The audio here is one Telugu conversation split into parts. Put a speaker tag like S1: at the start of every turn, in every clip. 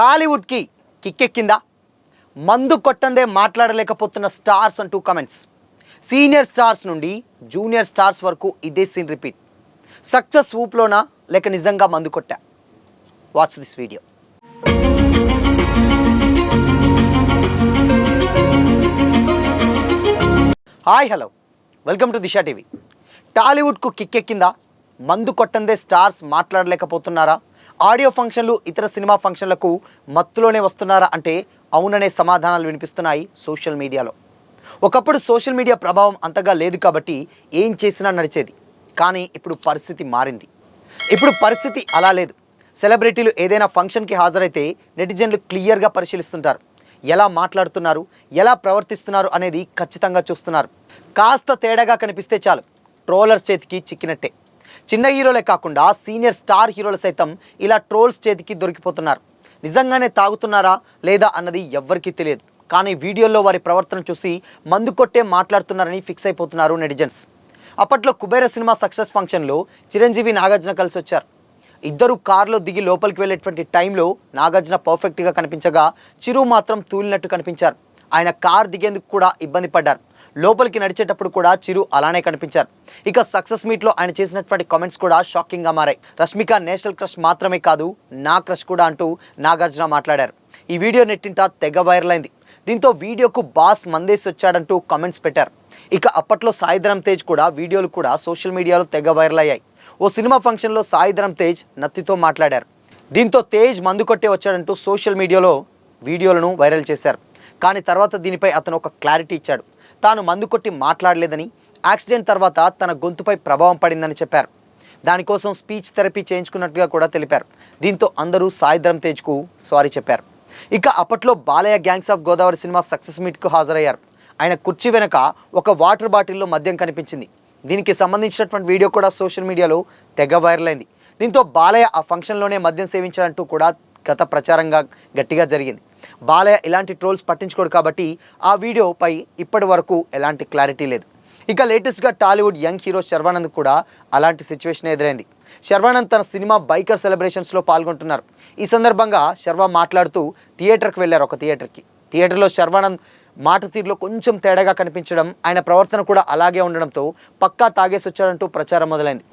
S1: టాలీవుడ్కి కిక్కెక్కిందా? మందు కొట్టందే మాట్లాడలేకపోతున్న స్టార్స్ అంటూ కమెంట్స్. సీనియర్ స్టార్స్ నుండి జూనియర్ స్టార్స్ వరకు ఇదే సీన్ రిపీట్. సక్సెస్ ఊప్లోనా లేక నిజంగా మందు కొట్టా? Watch this video. Hi hello, welcome to Disha TV. టాలీవుడ్కు కిక్కెక్కిందా? మందు కొట్టందే స్టార్స్ మాట్లాడలేకపోతున్నారా? ఆడియో ఫంక్షన్లు ఇతర సినిమా ఫంక్షన్లకు మత్తులోనే వస్తున్నారా అంటే అవుననే సమాధానాలు వినిపిస్తున్నాయి సోషల్ మీడియాలో. ఒకప్పుడు సోషల్ మీడియా ప్రభావం అంతగా లేదు కాబట్టి ఏం చేసినా నడిచేది. కానీ ఇప్పుడు పరిస్థితి మారింది. ఇప్పుడు పరిస్థితి అలా లేదు. సెలబ్రిటీలు ఏదైనా ఫంక్షన్కి హాజరైతే నెటిజన్లు క్లియర్గా పరిశీలిస్తుంటారు. ఎలా మాట్లాడుతున్నారు, ఎలా ప్రవర్తిస్తున్నారు అనేది ఖచ్చితంగా చూస్తున్నారు. కాస్త తేడాగా కనిపిస్తే చాలు ట్రోలర్స్ చేతికి చిక్కినట్టే. చిన్న హీరోలే కాకుండా సీనియర్ స్టార్ హీరోలు సైతం ఇలా ట్రోల్స్ చేతికి దొరికిపోతున్నారు. నిజంగానే తాగుతున్నారా లేదా అన్నది ఎవ్వరికీ తెలియదు. కానీ వీడియోల్లో వారి ప్రవర్తన చూసి మందు కొట్టే మాట్లాడుతున్నారని ఫిక్స్ అయిపోతున్నారు నెటిజన్స్. అప్పట్లో కుబేర సినిమా సక్సెస్ ఫంక్షన్లో చిరంజీవి, నాగార్జున కలిసి వచ్చారు. ఇద్దరు కారులో దిగి లోపలికి వెళ్ళేటువంటి టైంలో నాగార్జున పర్ఫెక్ట్గా కనిపించగా చిరు మాత్రం తూలినట్టు కనిపించారు. ఆయన కార్ దిగేందుకు కూడా ఇబ్బంది పడ్డారు. లోపలికి నడిచేటప్పుడు కూడా చిరు అలానే కనిపించారు. ఇక సక్సెస్ మీట్లో ఆయన చేసినటువంటి కామెంట్స్ కూడా షాకింగ్గా మారాయి. రష్మిక నేషనల్ క్రష్ మాత్రమే కాదు, నా క్రష్ కూడా అంటూ నాగార్జున మాట్లాడారు. ఈ వీడియో నెట్టింట తెగ వైరల్ అయింది. దీంతో వీడియోకు బాస్ మందేసి వచ్చాడంటూ కామెంట్స్ పెట్టారు. ఇక అప్పట్లో సాయిధరమ్ తేజ్ కూడా వీడియోలు కూడా సోషల్ మీడియాలో తెగ వైరల్ అయ్యాయి. ఓ సినిమా ఫంక్షన్లో సాయిధరమ్ తేజ్ నత్తితో మాట్లాడారు. దీంతో తేజ్ మందు కొట్టే వచ్చాడంటూ సోషల్ మీడియాలో వీడియోలను వైరల్ చేశారు. కానీ తర్వాత దీనిపై అతను ఒక క్లారిటీ ఇచ్చాడు. తాను మందు కొట్టి మాట్లాడలేదని, యాక్సిడెంట్ తర్వాత తన గొంతుపై ప్రభావం పడిందని చెప్పారు. దానికోసం స్పీచ్ థెరపీ చేయించుకున్నట్టుగా కూడా తెలిపారు. దీంతో అందరూ సాయిధరమ్ తేజ్కు సారీ చెప్పారు. ఇక అప్పట్లో Balayya gangs of Godavari cinema success మీట్కు హాజరయ్యారు. ఆయన కుర్చీ వెనక ఒక వాటర్ బాటిల్లో మద్యం కనిపించింది. దీనికి సంబంధించినటువంటి వీడియో కూడా సోషల్ మీడియాలో తెగ వైరల్ అయింది. దీంతో బాలయ్య ఆ ఫంక్షన్లోనే మద్యం సేవించాడంటూ కూడా గత ప్రచారంగా గట్టిగా జరిగింది. బాలయ్య ఇలాంటి ట్రోల్స్ పట్టించుకోడు కాబట్టి ఆ వీడియోపై ఇప్పటి వరకు ఎలాంటి క్లారిటీ లేదు. ఇక లేటెస్ట్గా టాలీవుడ్ యంగ్ హీరో శర్వానంద్ కూడా అలాంటి సిచ్యువేషన్ ఎదురైంది. శర్వానంద్ తన సినిమా బైకర్ సెలబ్రేషన్స్లో పాల్గొంటున్నారు. ఈ సందర్భంగా శర్వా మాట్లాడుతూ థియేటర్కి వెళ్ళారు. ఒక థియేటర్లో శర్వానంద్ మాట తీరులో కొంచెం తేడాగా కనిపించడం, ఆయన ప్రవర్తన కూడా అలాగే ఉండడంతో పక్కా తాగేసి వచ్చాడంటూ ప్రచారం మొదలైంది.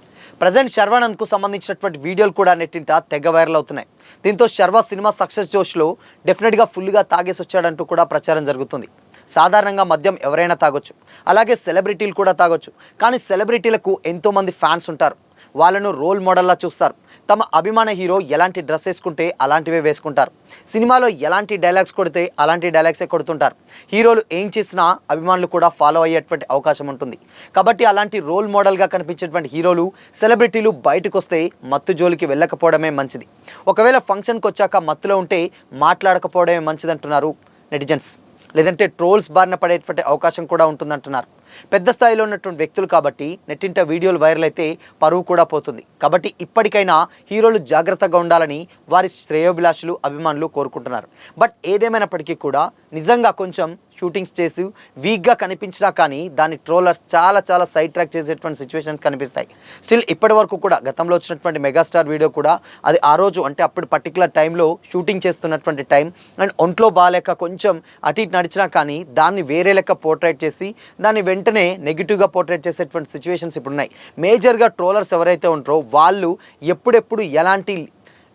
S1: ప్రజెంట్ శర్వానంద్కు సంబంధించినటువంటి వీడియోలు కూడా నెట్టింట తెగ వైరల్ అవుతున్నాయి. దీంతో శర్వా సినిమా సక్సెస్ జోష్లో డెఫినెట్గా ఫుల్గా తాగేసి వచ్చాడంటూ కూడా ప్రచారం జరుగుతుంది. సాధారణంగా మద్యం ఎవరైనా తాగొచ్చు, అలాగే సెలబ్రిటీలు కూడా తాగొచ్చు. కానీ సెలబ్రిటీలకు ఎంతోమంది ఫ్యాన్స్ ఉంటారు. వాళ్ళను రోల్ మోడల్లా చూస్తారు. తమ అభిమాన హీరో ఎలాంటి డ్రెస్ వేసుకుంటే అలాంటివే వేసుకుంటారు. సినిమాలో ఎలాంటి డైలాగ్స్ కొడితే అలాంటి డైలాగ్సే కొడుతుంటారు. హీరోలు ఏం చేసినా అభిమానులు కూడా ఫాలో అయ్యేటువంటి అవకాశం ఉంటుంది. కాబట్టి అలాంటి రోల్ మోడల్గా కనిపించేటువంటి హీరోలు, సెలబ్రిటీలు బయటకు వస్తే మత్తు జోలికి వెళ్ళకపోవడమే మంచిది. ఒకవేళ ఫంక్షన్కి వచ్చాక మత్తులో ఉంటే మాట్లాడకపోవడమే మంచిదంటున్నారు నెటిజన్స్. లేదంటే ట్రోల్స్ బారిన పడేటువంటి అవకాశం కూడా ఉంటుందంటున్నారు. పెద్ద స్థాయిలో ఉన్నటువంటి వ్యక్తులు కాబట్టి నెట్టింట వీడియోలు వైరల్ అయితే పరువు కూడా పోతుంది. కాబట్టి ఇప్పటికైనా హీరోలు జాగ్రత్తగా ఉండాలని వారి శ్రేయోభిలాషులు, అభిమానులు కోరుకుంటున్నారు. బట్ ఏదేమైనప్పటికీ కూడా నిజంగా కొంచెం షూటింగ్స్ చేసి వీక్గా కనిపించినా కానీ దాన్ని ట్రోలర్స్ చాలా సైడ్ ట్రాక్ చేసేటువంటి సిచ్యువేషన్స్ కనిపిస్తాయి. స్టిల్ ఇప్పటి వరకు కూడా గతంలో వచ్చినటువంటి మెగాస్టార్ వీడియో కూడా అది ఆ రోజు అంటే అప్పుడు పర్టికులర్ టైంలో షూటింగ్ చేస్తున్నటువంటి టైం అండ్ ఒంట్లో బాగాలేక కొంచెం అటు ఇటు నడిచినా కానీ దాన్ని వేరే లెక్క పోర్ట్రేట్ చేసి దాన్ని వెంటనే నెగిటివ్గా పోర్ట్రేట్ చేసేటువంటి సిచ్యువేషన్స్ ఇప్పుడు ఉన్నాయి. మేజర్గా ట్రోలర్స్ ఎవరైతే ఉంటారో వాళ్ళు ఎప్పుడెప్పుడు ఎలాంటి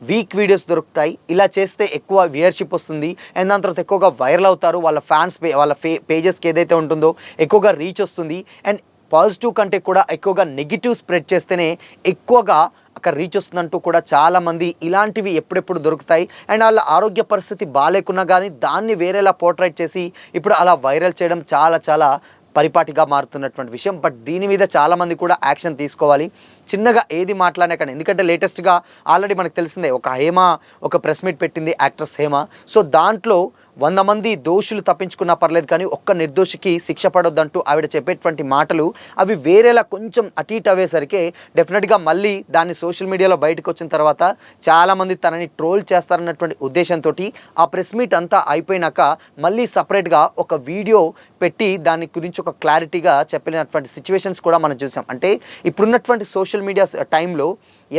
S1: వీక్ వీడియోస్ దొరుకుతాయి, ఇలా చేస్తే ఎక్కువ వ్యూయర్షిప్ వస్తుంది అండ్ దాని తర్వాత ఎక్కువగా వైరల్ అవుతారు, వాళ్ళ ఫ్యాన్స్ వాళ్ళ పేజెస్కి ఏదైతే ఉంటుందో ఎక్కువగా రీచ్ వస్తుంది అండ్ పాజిటివ్ కంటే కూడా ఎక్కువగా నెగిటివ్ స్ప్రెడ్ చేస్తేనే ఎక్కువగా అక్కడ రీచ్ వస్తుందంటూ కూడా చాలామంది ఇలాంటివి ఎప్పుడెప్పుడు దొరుకుతాయి అండ్ వాళ్ళ ఆరోగ్య పరిస్థితి బాగాలేకున్నా కానీ దాన్ని వేరేలా పోర్ట్రేట్ చేసి ఇప్పుడు అలా వైరల్ చేయడం చాలా పరిపాటిగా మారుతున్నటువంటి విషయం. బట్ దీని మీద చాలామంది కూడా యాక్షన్ తీసుకోవాలి. చిన్నగా ఏది మాట్లాడినా కానీ, ఎందుకంటే లేటెస్ట్గా ఆల్రెడీ మనకు తెలిసిందే ఒక ప్రెస్ మీట్ పెట్టింది యాక్ట్రెస్ హేమ. సో దాంట్లో 100 మంది దోషులు తప్పించుకున్నా పర్లేదు కానీ ఒక్క నిర్దోషికి శిక్ష పడొద్దంటూ ఆవిడ చెప్పేటువంటి మాటలు అవి వేరేలా కొంచెం అటు ఇటు అయ్యేసరికి డెఫినెట్గా మళ్ళీ దాన్ని సోషల్ మీడియాలో బయటకు వచ్చిన తర్వాత చాలామంది తనని ట్రోల్ చేస్తారన్నటువంటి ఉద్దేశంతో ఆ ప్రెస్ మీట్ అంతా అయిపోయినాక మళ్ళీ సపరేట్గా ఒక వీడియో పెట్టి దాని గురించి ఒక క్లారిటీగా చెప్పినటువంటి సిచ్యువేషన్స్ కూడా మనం చూసాం. అంటే ఇప్పుడున్నటువంటి సోషల్ మీడియా టైంలో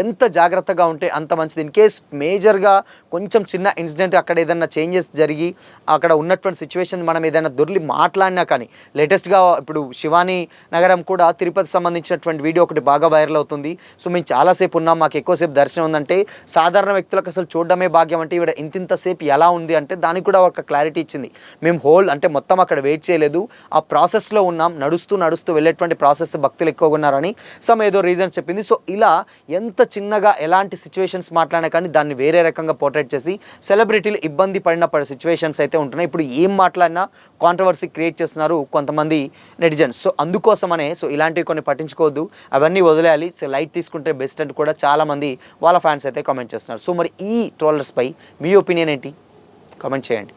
S1: ఎంత జాగ్రత్తగా ఉంటే అంత మంచిది. ఇన్ కేస్ మేజర్గా కొంచెం చిన్న ఇన్సిడెంట్ అక్కడ ఏదైనా చేంజెస్ జరిగి అక్కడ ఉన్నటువంటి సిచ్యువేషన్ మనం ఏదైనా దొర్లి మాట్లాడినా కానీ, లేటెస్ట్గా ఇప్పుడు శివానీ నగరం కూడా తిరుపతి సంబంధించినటువంటి వీడియో ఒకటి బాగా వైరల్ అవుతుంది. సో మేము చాలాసేపు ఉన్నాం, మాకు ఎక్కువసేపు దర్శనం ఉందంటే సాధారణ వ్యక్తులకు అసలు చూడడమే భాగ్యం అంటే ఈవిడ ఇంతింతసేపు ఎలా ఉంది అంటే దానికి కూడా ఒక క్లారిటీ ఇచ్చింది. మేము అంటే మొత్తం అక్కడ వెయిట్ చేయలేదు, ఆ ప్రాసెస్లో ఉన్నాం, నడుస్తూ వెళ్ళేటువంటి ప్రాసెస్ భక్తులు ఎక్కువగా ఉన్నారని ఏదో రీజన్స్ చెప్పింది. సో ఇలా ఎంత చిన్నగా ఎలాంటి సిచ్యువేషన్స్ మాట్లాడినా కానీ దాన్ని వేరే రకంగా పోర్ట్రేట్ చేసి సెలబ్రిటీలు ఇబ్బంది పడిన సిచ్యువేషన్స్ అయితే ఉంటున్నాయి. ఇప్పుడు ఏం మాట్లాడినా కాంట్రవర్సీ క్రియేట్ చేస్తున్నారు కొంతమంది నెటిజన్స్. సో అందుకోసమనే ఇలాంటివి కొన్ని పట్టించుకోవద్దు, అవన్నీ వదిలేయాలి, సో లైట్ తీసుకుంటే బెస్ట్ అని కూడా చాలామంది వాళ్ళ ఫ్యాన్స్ అయితే కామెంట్ చేస్తున్నారు. సో మరి ఈ ట్రోలర్స్పై మీ ఒపీనియన్ ఏంటి? కామెంట్ చేయండి.